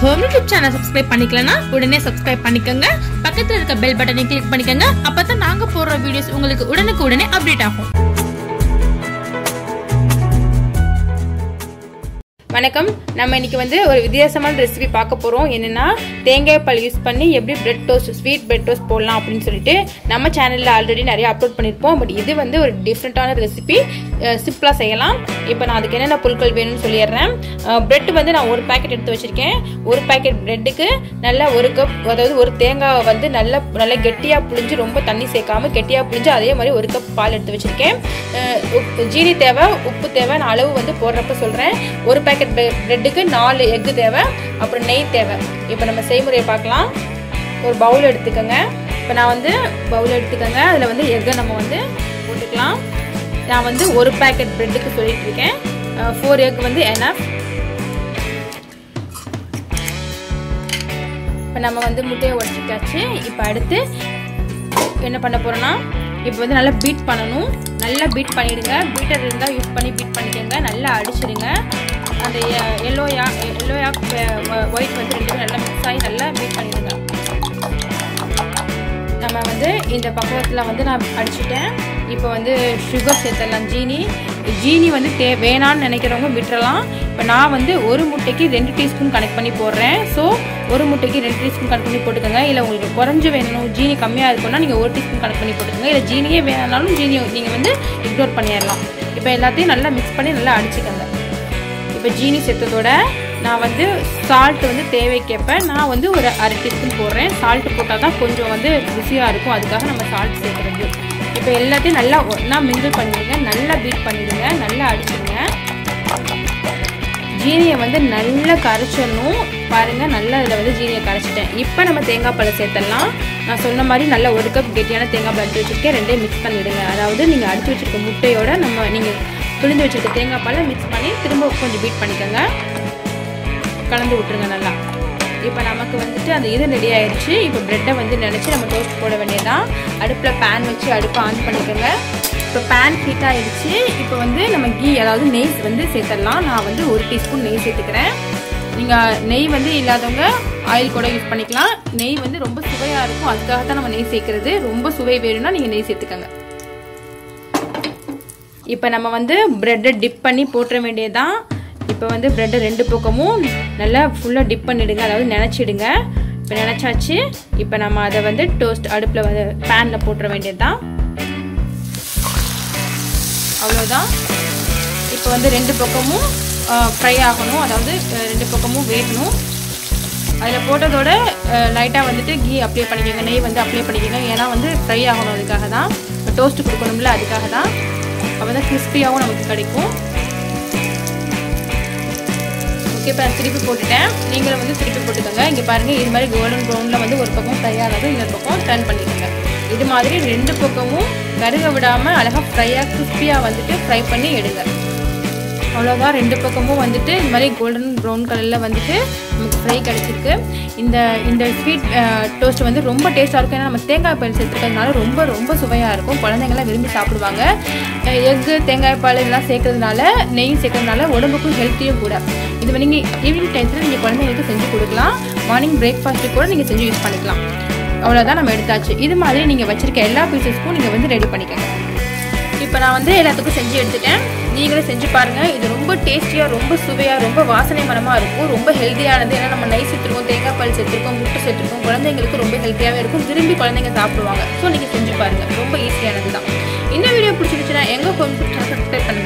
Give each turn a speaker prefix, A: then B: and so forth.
A: Home YouTube channel subscribe பண்ணிக்கலனா உடனே subscribe பண்ணிக்கங்க. பக்கத்துல இருக்க பெல் பட்டனை கிளிக் பண்ணிக்கங்க. அப்பதான் நாங்க போடுற வீடியோஸ் உங்களுக்கு உடனுக்குடனே அப்டேட் ஆகும். வணக்கம். நம்ம இன்னைக்கு வந்து ஒரு வித்தியாசமான ரெசிபி பார்க்க போறோம். என்னன்னா தேங்காய் பால் யூஸ் பண்ணி எப்படி bread toast, sweet bread toast போடலாம் அப்படின்னு சொல்லிட்டு நம்ம சேனல்ல ஆல்ரெடி நிறைய அப்லோட் பண்ணிருப்போம். பட் இது வந்து ஒரு டிஃப்ரெண்டான ரெசிபி, சிம்பிளா செய்யலாம். இப்போ நான் அதுக்கு என்னென்ன பொருட்கள் வேணும்னு சொல்லிடுறேன். பிரெட் வந்து நான் ஒரு பேக்கெட் எடுத்து வச்சிருக்கேன். ஒரு பேக்கெட் பிரெட்டுக்கு நல்ல ஒரு கப், அதாவது ஒரு தேங்காய் வந்து நல்ல கெட்டியா புளிஞ்சு, ரொம்ப தண்ணி சேர்க்காம கெட்டியா புளிஞ்சு, அதே மாதிரி ஒரு கப் பால் எடுத்து வச்சிருக்கேன். ஜீனி தேவை, உப்பு தேவை. நான் அளவு வந்து போடுறப்ப சொல்றேன். ஒரு பேக்கெட் பிரெட்டுக்கு 4 எக் தேவை, அப்புறம் நெய் தேவை. இப்போ நம்ம செய்முறையை பார்க்கலாம். ஒரு பவுல் எடுத்துக்கோங்க. இப்போ நான் வந்து பவுல் எடுத்துக்கோங்க. அதில் வந்து எக்கை நம்ம வந்து போட்டுக்கலாம். நான் வந்து ஒரு பேக்கெட் பிரெட்டுக்கு சொல்லிட்டு இருக்கேன். 4 எக் வந்து எனஃப். இப்போ நம்ம வந்து முட்டையை உடைச்சிட்டாச்சு. இப்போ அடுத்து என்ன பண்ண போறோம்னா, இப்போ வந்து நல்லா பீட் பண்ணணும். நல்லா பீட் பண்ணிடுங்க. பீட்டர் இருந்தால் யூஸ் பண்ணி பீட் பண்ணிக்கோங்க. நல்லா அடிச்சிடுங்க. அந்த எல்லோ யாக் ஒயிட் வந்து ரெண்டுமே நல்லா மிக்ஸ் ஆகி நல்லா பீட் பண்ணிடுங்க. நம்ம வந்து இந்த பக்குவத்தில் வந்து நான் அடிச்சுட்டேன். இப்போ வந்து சுகர் சேர்த்துடலாம். ஜீனி வந்து வேணான்னு நினைக்கிறவங்க விட்டுறலாம். இப்போ நான் வந்து ஒரு முட்டைக்கு 2 டீஸ்பூன் கனெக்ட் பண்ணி போடுறேன். ஸோ ஒரு முட்டைக்கு 2 டீஸ்பூன் கனெக்ட் பண்ணி போட்டுக்கோங்க. இல்லை உங்களுக்கு குறைஞ்சு வேணும், ஜீனி கம்மியாக இருக்குன்னா நீங்கள் 1 டீஸ்பூன் கனெக்ட் பண்ணி போட்டுக்கோங்க. இல்லை ஜீனியே வேணாலும் ஜீனியை நீங்கள் வந்து இக்னோர் பண்ணிடலாம். இப்போ எல்லாத்தையும் நல்லா மிக்ஸ் பண்ணி நல்லா அடிச்சுக்கோங்க. இப்போ ஜீனி சேர்த்ததோட நான் வந்து சால்ட் வந்து தேவைக்கேற்ப நான் வந்து ஒரு 1/2 டீஸ்பூன் போடுறேன். சால்ட் போட்டால் தான் கொஞ்சம் வந்து ருசியாக இருக்கும். அதுக்காக நம்ம சால்ட் சேர்க்குறது. இப்போ எல்லாத்தையும் நல்லா ஒன்றா மிங்கிள் பண்ணிடுங்க. நல்லா பீட் பண்ணிடுங்க. நல்லா அடிச்சுடுங்க. ஜீனியை வந்து நல்லா கரைச்சிடணும். பாருங்கள், நல்லா இதில் வந்து ஜீனியை கரைச்சிட்டேன். இப்போ நம்ம தேங்காய் பாலை சேர்த்துடலாம். நான் சொன்ன மாதிரி நல்லா 1 கப் கெட்டியான தேங்காய் பால் எடுத்து வச்சுருக்கேன். ரெண்டையும் மிக்ஸ் பண்ணிவிடுங்க. அதாவது நீங்கள் அடித்து வச்சுருக்க முட்டையோட நீங்கள் புளிஞ்சு வச்சுருக்க தேங்காய் பாலை மிக்ஸ் பண்ணி திரும்ப கொஞ்சம் பீட் பண்ணிக்கோங்க. கலந்து விட்டுருங்க நல்லா. இப்போ நமக்கு வந்துட்டு அந்த இது ரெடி ஆயிடுச்சு. இப்போ ப்ரெட்டை வந்து நினச்சி நம்ம டோஸ்ட் போட வேண்டியதான். அடுப்பில் பேன் வச்சு அடுப்பை ஆன் பண்ணிக்கோங்க. இப்போ பேன் ஹீட் ஆகிடுச்சு. இப்போ வந்து நம்ம கீ, அதாவது நெய் வந்து சேர்த்துடலாம். நான் வந்து 1 டீஸ்பூன் நெய் சேர்த்துக்கிறேன். நீங்கள் நெய் வந்து இல்லாதவங்க ஆயில் கூட யூஸ் பண்ணிக்கலாம். நெய் வந்து ரொம்ப சுவையாக இருக்கும். அதுக்காக தான் நம்ம நெய் சேர்க்குறது. ரொம்ப சுவை வேணும்னா நீங்கள் நெய் சேர்த்துக்கோங்க. இப்போ நம்ம வந்து ப்ரெட்டை டிப் பண்ணி போட்டுற வேண்டியதான். இப்போ வந்து ப்ரெட்டை 2 பக்கமும் நல்லா ஃபுல்லாக டிப் பண்ணிவிடுங்க, அதாவது நினச்சிடுங்க. இப்போ நினச்சாச்சு. இப்போ நம்ம அதை வந்து டோஸ்ட் அடுப்பில் வந்து பேனில் போட்டுற வேண்டியது தான். அவ்வளோதான். இப்போ வந்து 2 பக்கமும் ஃப்ரை ஆகணும், அதாவது 2 பக்கமும் வேகணும். அதில் போட்டதோட லைட்டாக வந்துட்டு கீ அப்ளை பண்ணிக்கோங்க, நெய் வந்து அப்ளை பண்ணிக்கோங்க. ஏன்னா வந்து ஃப்ரை ஆகணும். அதுக்காக தான், டோஸ்ட் கொடுக்கணும்ல, அதுக்காக தான். அப்போ தான் கிறிஸ்பியாகவும் நமக்கு கிடைக்கும். ஓகே, இப்போ நான் திருப்பி போட்டுட்டேன். நீங்களும் வந்து திருப்பி போட்டுக்கோங்க. இங்கே பாருங்கள், இது மாதிரி கோல்டன் ப்ரௌனில் வந்து ஒரு பக்கம் ஃப்ரை ஆனதும் இன்னொரு பக்கம் டர்ன் பண்ணிக்கோங்க. இது மாதிரி 2 பக்கமும் கருக விடாமல் அழகாக ஃப்ரையாக கிறிஸ்பியாக வந்துட்டு ஃப்ரை பண்ணி எடுங்க. அவ்வளோதான். 2 பக்கமும் வந்துட்டு இந்த மாதிரி கோல்டன் ப்ரௌன் கலரில் வந்துட்டு நமக்கு ஃப்ரை கிடச்சிருக்கு. இந்த ஸ்வீட் டோஸ்ட் வந்து ரொம்ப டேஸ்ட்டாக இருக்கும். ஏன்னா நம்ம தேங்காய் பால் சேர்த்துக்கிறதுனால ரொம்ப ரொம்ப சுவையாக இருக்கும். குழந்தைங்கள்லாம் விரும்பி சாப்பிடுவாங்க. எக்கு, தேங்காய் பால் இதெல்லாம் சேர்க்கறதுனால, நெய் சேர்க்கறதுனால உடம்புக்கும் ஹெல்த்தியும் கூட. இது நீங்கள் ஈவினிங் டைத்தில் நீங்கள் குழந்தைங்களுக்கு செஞ்சு கொடுக்கலாம். மார்னிங் பிரேக்ஃபாஸ்ட்டு கூட நீங்கள் செஞ்சு யூஸ் பண்ணிக்கலாம். அவ்வளோதான், நம்ம எடுத்தாச்சு. இது மாதிரி நீங்கள் வச்சுருக்க எல்லா பீசஸ்க்கும் நீங்கள் வந்து ரெடி பண்ணிக்கோங்க. இப்போ நான் வந்து எல்லாத்துக்கும் செஞ்சு எடுத்துட்டேன். நீங்களும் செஞ்சு பாருங்கள். இது ரொம்ப டேஸ்டியாக, ரொம்ப சுவையாக, ரொம்ப வாசனை மனமாக இருக்கும். ரொம்ப ஹெல்த்தியானது. ஏன்னா நம்ம நெய் சேர்த்துருக்கோம், தேங்காய் பால் சேர்த்துருக்கோம், முட்டை சேர்த்துருக்கோம். குழந்தைங்களுக்கு ரொம்ப ஹெல்த்தியாகவே இருக்கும். விரும்பி குழந்தைங்க சாப்பிடுவாங்க. ஸோ நீங்கள் செஞ்சு பாருங்கள். ரொம்ப ஈஸியானது தான். இந்த வீடியோ பிடிச்சிருச்சுன்னா எங்கள் ஹோம் சப்ஸ்கிரைப் பண்ணுங்கள்.